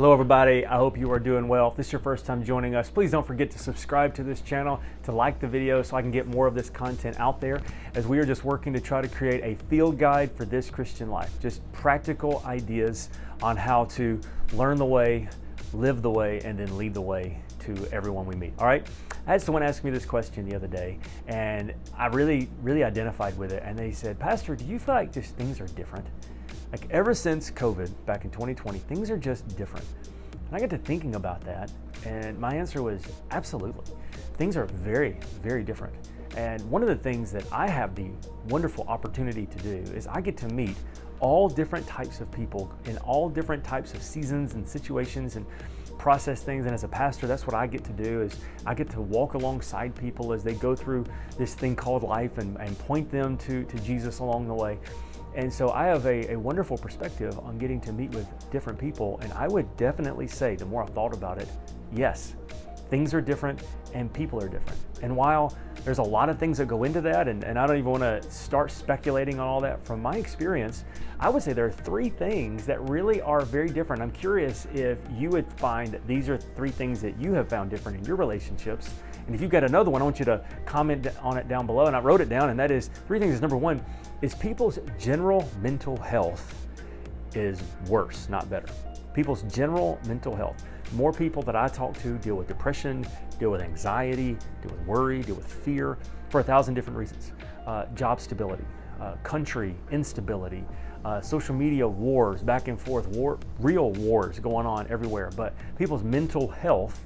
Hello everybody, I hope you are doing well. If this is your first time joining us, please don't forget to subscribe to this channel, to like the video so I can get more of this content out there, as we are just working to try to create a field guide for this Christian life. Just practical ideas on how to learn the way, live the way, and then lead the way to everyone we meet. All right? I had someone ask me this question the other day, and I really identified with it. And they said, Pastor, do you feel like just things are different? Like ever since COVID back in 2020, things are just different. And I got to thinking about that, and my answer was absolutely. Things are very, very different. And one of the things that I have the wonderful opportunity to do is I get to meet all different types of people in all different types of seasons and situations and process things. And as a pastor, that's what I get to do, is I get to walk alongside people as they go through this thing called life and point them to Jesus along the way. And so I have a wonderful perspective on getting to meet with different people. And I would definitely say, the more I've thought about it, yes, things are different and people are different. And while there's a lot of things that go into that, and I don't even want to start speculating on all that, from my experience, I would say there are three things that really are very different. I'm curious if you would find that these are three things that you have found different in your relationships. And if you've got another one, I want you to comment on it down below. And I wrote it down, and that is three things. Number one is people's general mental health is worse, not better. People's general mental health. More people that I talk to deal with depression, deal with anxiety, deal with worry, deal with fear for 1,000 different reasons. Job stability, country instability, social media wars, back and forth, real wars going on everywhere. But people's mental health,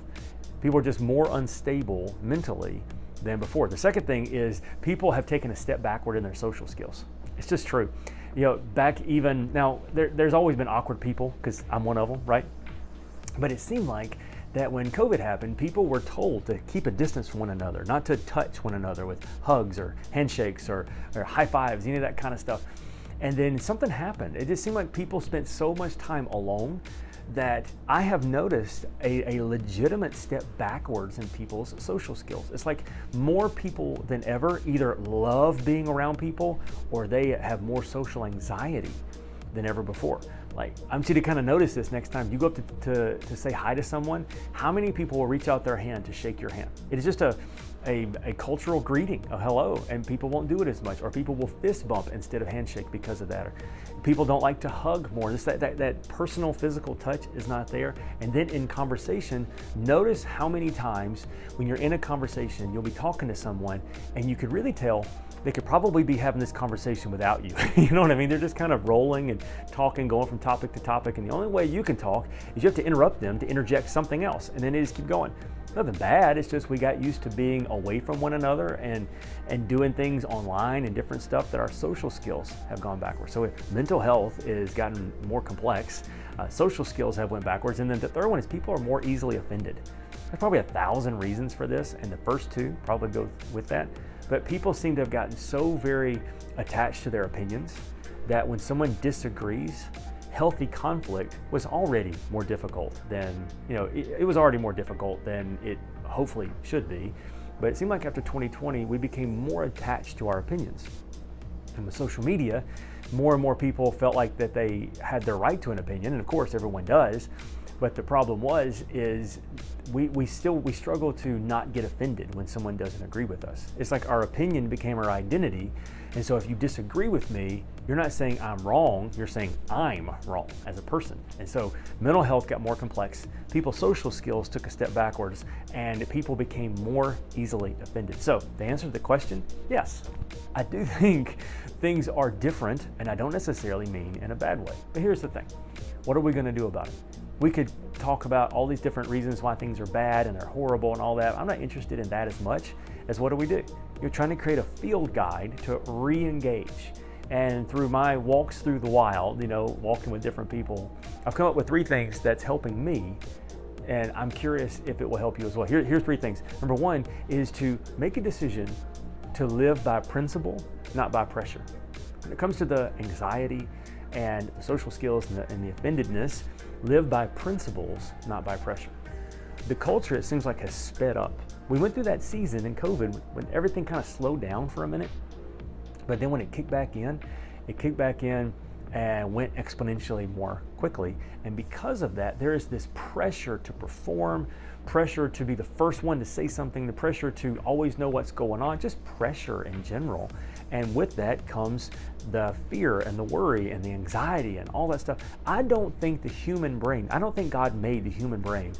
people are just more unstable mentally than before. The second thing is people have taken a step backward in their social skills. It's just true. You know, back even now, there's always been awkward people, because I'm one of them, right? But it seemed like that when COVID happened, people were told to keep a distance from one another, not to touch one another with hugs or handshakes or high fives, any of that kind of stuff. And then something happened. It just seemed like people spent so much time alone that I have noticed a legitimate step backwards in people's social skills. It's like more people than ever either love being around people or they have more social anxiety than ever before. Like, I want you to kind of notice this next time you go up to say hi to someone. How many people will reach out their hand to shake your hand? It is just a cultural greeting, a hello, and people won't do it as much, or people will fist bump instead of handshake because of that. Or people don't like to hug more. Just that personal physical touch is not there. And then in conversation, notice how many times when you're in a conversation, you'll be talking to someone and you could really tell they could probably be having this conversation without you. You know what I mean? They're just kind of rolling and talking, going from topic to topic. And the only way you can talk is you have to interrupt them to interject something else. And then they just keep going. Nothing bad. It's just we got used to being away from one another and doing things online and different stuff that our social skills have gone backwards. So mental health has gotten more complex. Social skills have went backwards. And then the third one is people are more easily offended. There's probably 1,000 reasons for this, and the first two probably go with that. But people seem to have gotten so very attached to their opinions that when someone disagrees, healthy conflict was already more difficult than, it was already more difficult than it hopefully should be. But it seemed like after 2020, we became more attached to our opinions. And with social media, more and more people felt like that they had their right to an opinion. And of course, everyone does. But the problem is we struggle to not get offended when someone doesn't agree with us. It's like our opinion became our identity. And so if you disagree with me, you're not saying I'm wrong, you're saying I'm wrong as a person. And so mental health got more complex, people's social skills took a step backwards, and people became more easily offended. So the answer to the question, yes, I do think things are different, and I don't necessarily mean in a bad way. But here's the thing, what are we gonna do about it? We could talk about all these different reasons why things are bad and they're horrible and all that. I'm not interested in that as much as what do we do? You're trying to create a field guide to re-engage. And through my walks through the wild, walking with different people, I've come up with three things that's helping me, and I'm curious if it will help you as well. Here's three things. Number one is to make a decision to live by principle, not by pressure. When it comes to the anxiety and the social skills and the offendedness, live by principles, not by pressure. The culture, it seems like, has sped up. We went through that season in COVID when everything kind of slowed down for a minute, but then when it kicked back in and went exponentially more quickly. And because of that, there is this pressure to perform, pressure to be the first one to say something, the pressure to always know what's going on, just pressure in general. And with that comes the fear and the worry and the anxiety and all that stuff. I don't think I don't think God made the human brain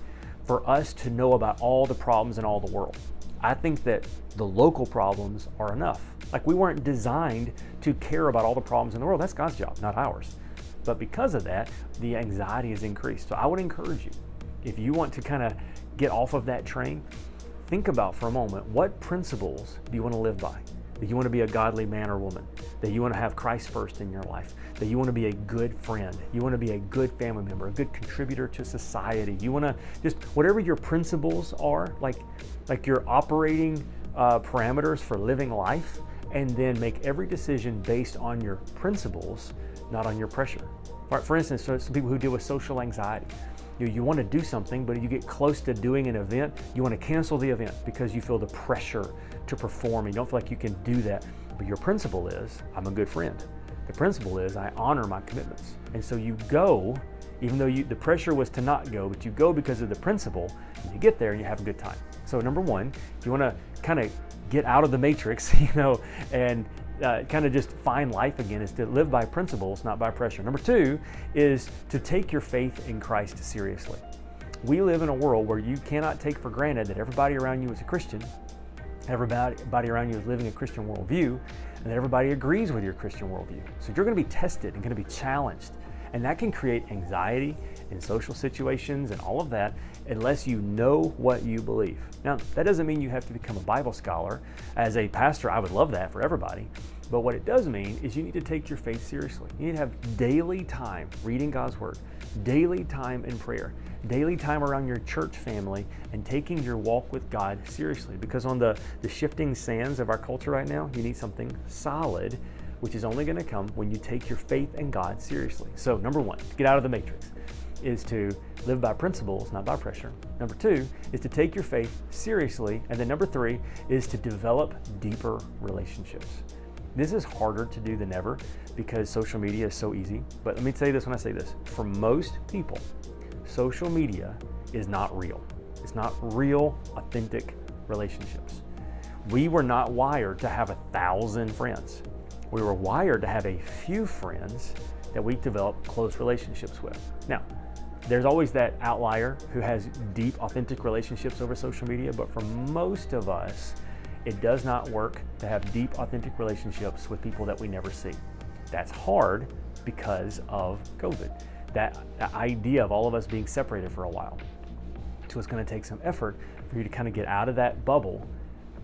for us to know about all the problems in all the world. I think that the local problems are enough. Like, we weren't designed to care about all the problems in the world. That's God's job, not ours. But because of that, the anxiety is increased. So I would encourage you, if you want to kind of get off of that train, think about for a moment, what principles do you want to live by? That you want to be a godly man or woman, that you want to have Christ first in your life, that you want to be a good friend, you want to be a good family member, a good contributor to society. You want to just, whatever your principles are, like your operating parameters for living life, and then make every decision based on your principles, not on your pressure. All right, for instance, so some people who deal with social anxiety. You want to do something, but you get close to doing an event, you want to cancel the event because you feel the pressure to perform. You don't feel like you can do that. But your principle is, I'm a good friend. The principle is, I honor my commitments. And so you go, even though the pressure was to not go, but you go because of the principle, and you get there and you have a good time. So number one, if you want to kind of get out of the matrix, and kind of just find life again, is to live by principles, not by pressure. Number two is to take your faith in Christ seriously. We live in a world where you cannot take for granted that everybody around you is a Christian, everybody around you is living a Christian worldview, and that everybody agrees with your Christian worldview. So you're going to be tested and going to be challenged. And that can create anxiety in social situations and all of that unless you know what you believe. Now, that doesn't mean you have to become a Bible scholar. As a pastor, I would love that for everybody. But what it does mean is you need to take your faith seriously. You need to have daily time reading God's Word, daily time in prayer, daily time around your church family, and taking your walk with God seriously. Because on the shifting sands of our culture right now, you need something solid, which is only going to come when you take your faith in God seriously. So number one, to get out of the matrix, is to live by principles, not by pressure. Number two is to take your faith seriously. And then number three is to develop deeper relationships. This is harder to do than ever because social media is so easy. But let me say this when I say this. For most people, social media is not real. It's not real, authentic relationships. We were not wired to have 1,000 friends. We were wired to have a few friends that we develop close relationships with. Now, there's always that outlier who has deep, authentic relationships over social media, but for most of us, it does not work to have deep, authentic relationships with people that we never see. That's hard because of COVID. That idea of all of us being separated for a while. So it's going to take some effort for you to kind of get out of that bubble,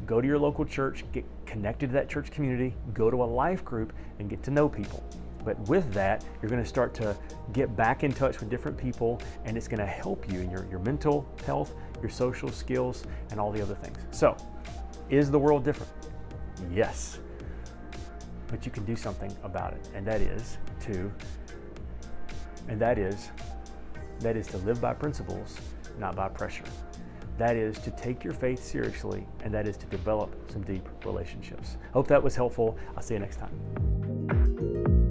go to your local church, get connected to that church community, go to a life group, and get to know people. But with that, you're going to start to get back in touch with different people, and it's going to help you in your mental health, your social skills, and all the other things. So, is the world different? Yes. But you can do something about it, and that is to live by principles, not by pressure. That is to take your faith seriously, and that is to develop some deep relationships. Hope that was helpful. I'll see you next time.